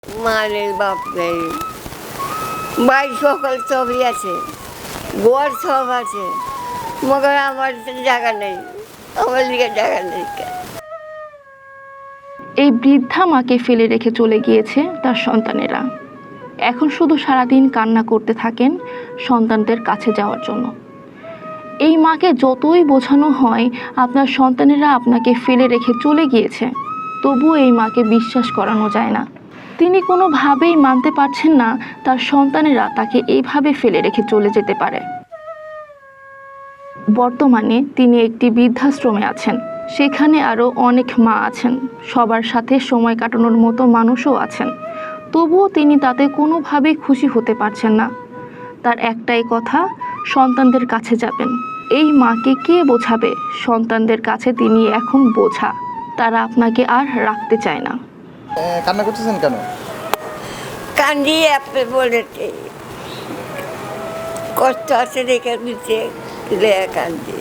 মা নেই, বাপ নেই, ভাই সকল সবই আছে, ঘর সব আছে, মগর আমার জায়গা নেই, আমার দিকে জায়গা নেই। এই বৃদ্ধা মাকে ফেলে রেখে চলে গিয়েছে তার সন্তানেরা। এখন শুধু সারাদিন কান্না করতে থাকেন সন্তানদের কাছে যাওয়ার জন্য। এই মাকে যতই বোঝানো হয় আপনার সন্তানেরা আপনাকে ফেলে রেখে চলে গিয়েছে, তবুও এই মাকে বিশ্বাস করানো যায় না। তিনি কোনোভাবেই মানতে পারছেন না তার সন্তানেরা তাকে এইভাবে ফেলে রেখে চলে যেতে পারে। বর্তমানে তিনি একটি বৃদ্ধাশ্রমে আছেন। সেখানে আরও অনেক মা আছেন, সবার সাথে সময় কাটানোর মতো মানুষও আছেন। তবুও তিনি তাতে কোনোভাবেই খুশি হতে পারছেন না। তার একটাই কথা, সন্তানদের কাছে যাবেন। এই মাকে কে বোঝাবে? সন্তানদের কাছে তিনি এখন বোঝা। তারা আপনাকে আর রাখতে চায় না। কান্না করতেছেন কেন? কান্দি আপনি বলেছে কষ্ট আছে দেখে দিচ্ছে, কান্দি।